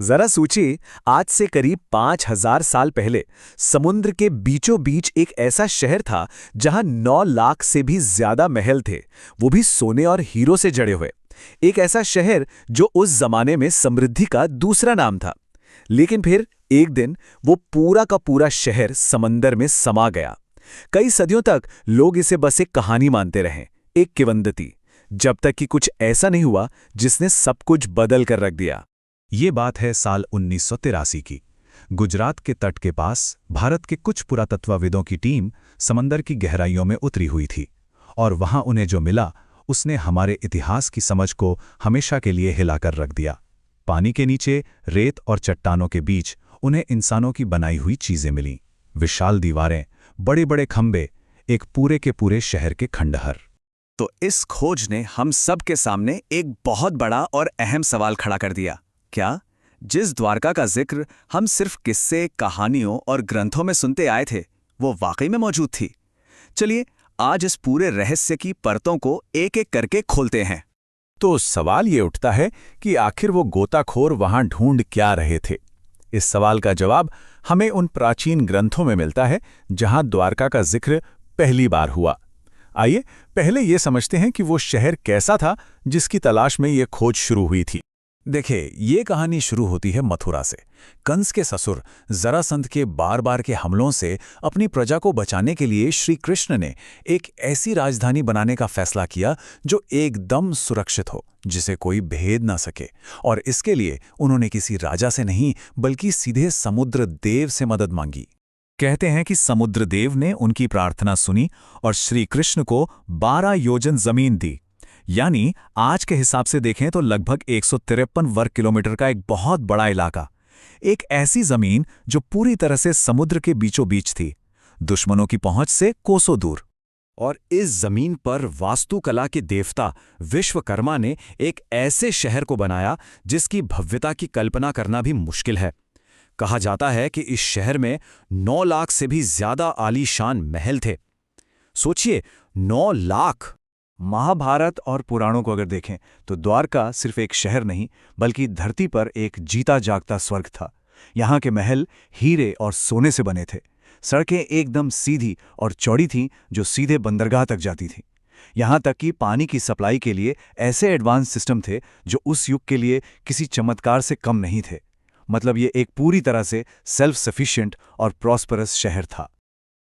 जरा सोचिए, आज से करीब 5000 साल पहले समुद्र के बीचों बीच एक ऐसा शहर था जहां 9 लाख से भी ज्यादा महल थे, वो भी सोने और हीरो से जड़े हुए। एक ऐसा शहर जो उस जमाने में समृद्धि का दूसरा नाम था। लेकिन फिर एक दिन वो पूरा का पूरा शहर समंदर में समा गया। कई सदियों तक लोग इसे बस एक कहानी मानते रहे, एक किंवदंती, जब तक कि कुछ ऐसा नहीं हुआ जिसने सब कुछ बदल कर रख दिया। ये बात है साल 1983 की। गुजरात के तट के पास भारत के कुछ पुरातत्वविदों की टीम समंदर की गहराइयों में उतरी हुई थी, और वहां उन्हें जो मिला उसने हमारे इतिहास की समझ को हमेशा के लिए हिलाकर रख दिया। पानी के नीचे रेत और चट्टानों के बीच उन्हें इंसानों की बनाई हुई चीजें मिलीं। विशाल दीवारें, बड़े बड़े खंबे, एक पूरे के पूरे शहर के खंडहर। तो इस खोज ने हम सब के सामने एक बहुत बड़ा और अहम सवाल खड़ा कर दिया। क्या जिस द्वारका का जिक्र हम सिर्फ किस्से, कहानियों और ग्रंथों में सुनते आए थे, वो वाकई में मौजूद थी? चलिए आज इस पूरे रहस्य की परतों को एक एक करके खोलते हैं। तो सवाल ये उठता है कि आखिर वो गोताखोर वहां ढूंढ क्या रहे थे। इस सवाल का जवाब हमें उन प्राचीन ग्रंथों में मिलता है जहां द्वारका का जिक्र पहली बार हुआ। आइए पहले ये समझते हैं कि वो शहर कैसा था जिसकी तलाश में ये खोज शुरू हुई थी। देखिए, ये कहानी शुरू होती है मथुरा से। कंस के ससुर जरासंध के बार बार के हमलों से अपनी प्रजा को बचाने के लिए श्री कृष्ण ने एक ऐसी राजधानी बनाने का फैसला किया जो एकदम सुरक्षित हो, जिसे कोई भेद ना सके। और इसके लिए उन्होंने किसी राजा से नहीं बल्कि सीधे समुद्र देव से मदद मांगी। कहते हैं कि समुद्र देव ने उनकी प्रार्थना सुनी और श्री कृष्ण को 12 योजन जमीन दी, यानी आज के हिसाब से देखें तो लगभग 153 वर्ग किलोमीटर का एक बहुत बड़ा इलाका। एक ऐसी जमीन जो पूरी तरह से समुद्र के बीचों बीच थी, दुश्मनों की पहुंच से कोसों दूर। और इस जमीन पर वास्तुकला के देवता विश्वकर्मा ने एक ऐसे शहर को बनाया जिसकी भव्यता की कल्पना करना भी मुश्किल है। कहा जाता है कि इस शहर में 9 लाख से भी ज्यादा आलीशान महल थे। सोचिए, 9 लाख! महाभारत और पुराणों को अगर देखें तो द्वारका सिर्फ एक शहर नहीं बल्कि धरती पर एक जीता जागता स्वर्ग था। यहाँ के महल हीरे और सोने से बने थे। सड़कें एकदम सीधी और चौड़ी थीं जो सीधे बंदरगाह तक जाती थीं। यहाँ तक कि पानी की सप्लाई के लिए ऐसे एडवांस सिस्टम थे जो उस युग के लिए किसी चमत्कार से कम नहीं थे। मतलब ये एक पूरी तरह से सेल्फ सफिशिएंट और प्रॉस्परस शहर था।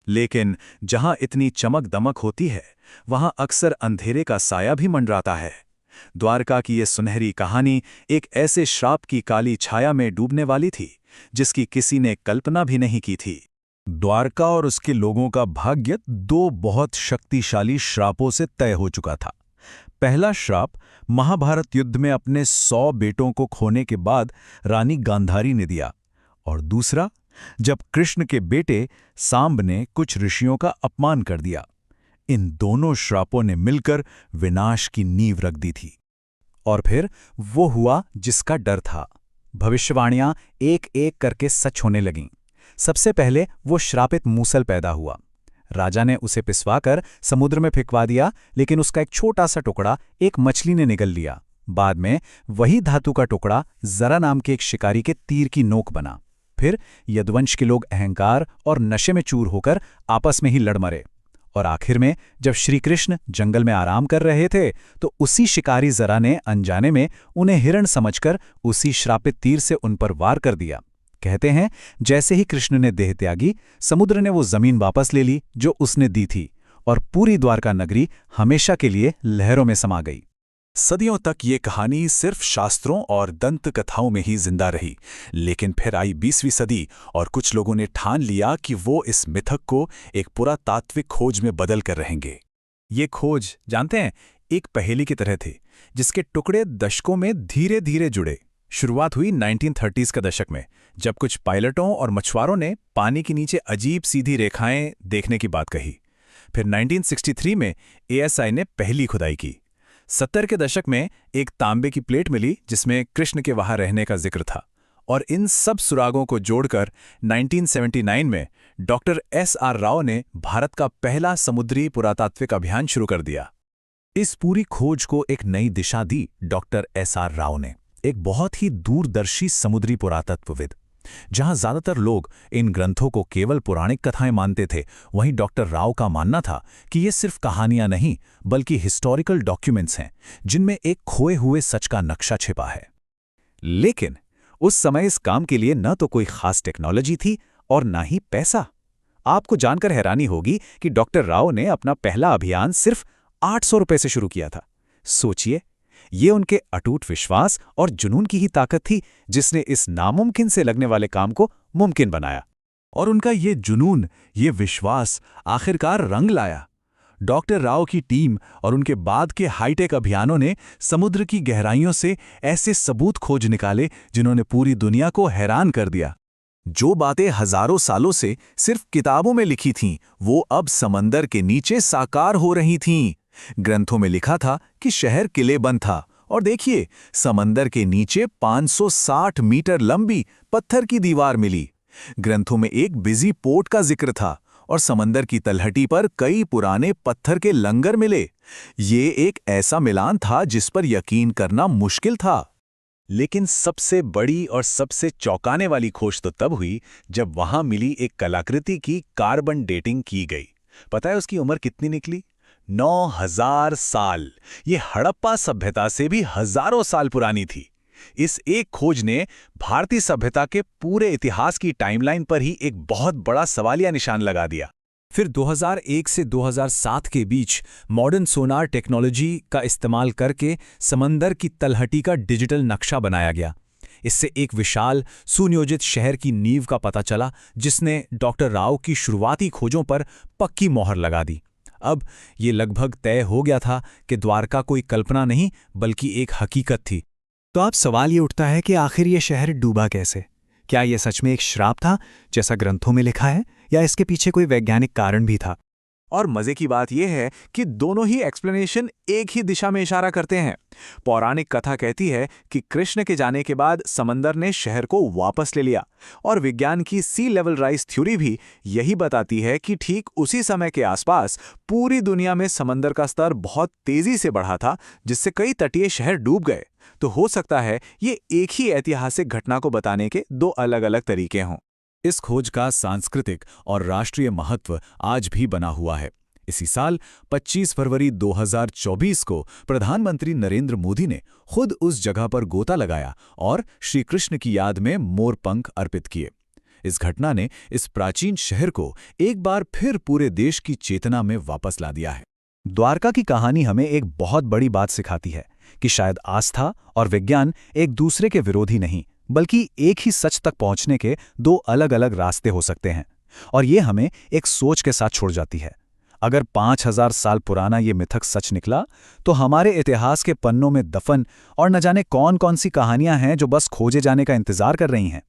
लेकिन जहां इतनी चमक दमक होती है, वहां अक्सर अंधेरे का साया भी मंडराता है। द्वारका की ये सुनहरी कहानी एक ऐसे श्राप की काली छाया में डूबने वाली थी जिसकी किसी ने कल्पना भी नहीं की थी। द्वारका और उसके लोगों का भाग्य 2 बहुत शक्तिशाली श्रापों से तय हो चुका था। पहला श्राप महाभारत युद्ध में अपने 100 बेटों को खोने के बाद रानी गांधारी ने दिया, और दूसरा जब कृष्ण के बेटे सांब ने कुछ ऋषियों का अपमान कर दिया। इन दोनों श्रापों ने मिलकर विनाश की नींव रख दी थी। और फिर वो हुआ जिसका डर था। भविष्यवाणियां एक एक करके सच होने लगीं। सबसे पहले वो श्रापित मूसल पैदा हुआ। राजा ने उसे पिसवाकर समुद्र में फेंकवा दिया, लेकिन उसका एक छोटा सा टुकड़ा एक मछली ने निगल लिया। बाद में वही धातु का टुकड़ा जरा नाम के एक शिकारी के तीर की नोक बना। फिर यदुवंश के लोग अहंकार और नशे में चूर होकर आपस में ही लड़ मरे। और आखिर में जब श्री कृष्ण जंगल में आराम कर रहे थे तो उसी शिकारी जरा ने अनजाने में उन्हें हिरण समझकर उसी श्रापित तीर से उन पर वार कर दिया। कहते हैं जैसे ही कृष्ण ने देह त्यागी, समुद्र ने वो जमीन वापस ले ली जो उसने दी थी, और पूरी द्वारका नगरी हमेशा के लिए लहरों में समा गई। सदियों तक ये कहानी सिर्फ शास्त्रों और दंत कथाओं में ही जिंदा रही, लेकिन फिर आई 20वीं सदी और कुछ लोगों ने ठान लिया कि वो इस मिथक को एक पुरातात्विक खोज में बदल कर रहेंगे। ये खोज, जानते हैं, एक पहेली की तरह थी जिसके टुकड़े दशकों में धीरे धीरे जुड़े। शुरुआत हुई 1930s का दशक में, जब कुछ पायलटों और मछुआरों ने पानी के नीचे अजीब सीधी रेखाएं देखने की बात कही। फिर 1963 में ASI ने पहली खुदाई की। 70 के दशक में एक तांबे की प्लेट मिली जिसमें कृष्ण के वहां रहने का जिक्र था, और इन सब सुरागों को जोड़कर 1979 में डॉक्टर SR राव ने भारत का पहला समुद्री पुरातात्विक अभियान शुरू कर दिया। इस पूरी खोज को एक नई दिशा दी डॉक्टर SR राव ने। एक बहुत ही दूरदर्शी समुद्री पुरातत्वविद। जहां ज्यादातर लोग इन ग्रंथों को केवल पौराणिक कथाएं मानते थे, वहीं डॉक्टर राव का मानना था कि ये सिर्फ कहानियां नहीं बल्कि हिस्टोरिकल डॉक्यूमेंट्स हैं जिनमें एक खोए हुए सच का नक्शा छिपा है। लेकिन उस समय इस काम के लिए न तो कोई खास टेक्नोलॉजी थी और ना ही पैसा। आपको जानकर हैरानी होगी कि डॉक्टर राव ने अपना पहला अभियान सिर्फ 800 रुपए से शुरू किया था। सोचिए, ये उनके अटूट विश्वास और जुनून की ही ताकत थी जिसने इस नामुमकिन से लगने वाले काम को मुमकिन बनाया। और उनका ये जुनून, ये विश्वास आखिरकार रंग लाया। डॉक्टर राव की टीम और उनके बाद के हाईटेक अभियानों ने समुद्र की गहराइयों से ऐसे सबूत खोज निकाले जिन्होंने पूरी दुनिया को हैरान कर दिया। जो बातें हजारों सालों से सिर्फ किताबों में लिखी थीं, वो अब समंदर के नीचे साकार हो रही थीं। ग्रंथों में लिखा था कि शहर किलेबंद था, और देखिए, समंदर के नीचे 560 मीटर लंबी पत्थर की दीवार मिली। ग्रंथों में एक बिजी पोर्ट का जिक्र था और समंदर की तलहटी पर कई पुराने पत्थर के लंगर मिले। ये एक ऐसा मिलान था जिस पर यकीन करना मुश्किल था। लेकिन सबसे बड़ी और सबसे चौंकाने वाली खोज तो तब हुई जब वहां मिली एक कलाकृति की कार्बन डेटिंग की गई। पता है उसकी उम्र कितनी निकली? 9000 साल। ये हड़प्पा सभ्यता से भी हजारों साल पुरानी थी। इस एक खोज ने भारतीय सभ्यता के पूरे इतिहास की टाइमलाइन पर ही एक बहुत बड़ा सवालिया निशान लगा दिया। फिर 2001 से 2007 के बीच मॉडर्न सोनार टेक्नोलॉजी का इस्तेमाल करके समंदर की तलहटी का डिजिटल नक्शा बनाया गया। इससे एक विशाल सुनियोजित शहर की नींव का पता चला जिसने डॉक्टर राव की शुरुआती खोजों पर पक्की मोहर लगा दी। अब ये लगभग तय हो गया था कि द्वारका कोई कल्पना नहीं बल्कि एक हकीकत थी। तो अब सवाल ये उठता है कि आखिर ये शहर डूबा कैसे? क्या ये सच में एक श्राप था जैसा ग्रंथों में लिखा है, या इसके पीछे कोई वैज्ञानिक कारण भी था? और मजे की बात यह है कि दोनों ही एक्सप्लेनेशन एक ही दिशा में इशारा करते हैं। पौराणिक कथा कहती है कि कृष्ण के जाने के बाद समंदर ने शहर को वापस ले लिया, और विज्ञान की सी लेवल राइज थ्योरी भी यही बताती है कि ठीक उसी समय के आसपास पूरी दुनिया में समंदर का स्तर बहुत तेजी से बढ़ा था, जिससे कई तटीय शहर डूब गए। तो हो सकता है ये एक ही ऐतिहासिक घटना को बताने के दो अलग अलग तरीके हों। इस खोज का सांस्कृतिक और राष्ट्रीय महत्व आज भी बना हुआ है। इसी साल 25 फरवरी 2024 को प्रधानमंत्री नरेंद्र मोदी ने खुद उस जगह पर गोता लगाया और श्री कृष्ण की याद में मोरपंख अर्पित किए। इस घटना ने इस प्राचीन शहर को एक बार फिर पूरे देश की चेतना में वापस ला दिया है। द्वारका की कहानी हमें एक बहुत बड़ी बात सिखाती है कि शायद आस्था और विज्ञान एक दूसरे के विरोधी नहीं बल्कि एक ही सच तक पहुंचने के दो अलग अलग रास्ते हो सकते हैं। और ये हमें एक सोच के साथ छोड़ जाती है। अगर 5000 साल पुराना ये मिथक सच निकला, तो हमारे इतिहास के पन्नों में दफन और न जाने कौन कौन सी कहानियां हैं जो बस खोजे जाने का इंतजार कर रही हैं।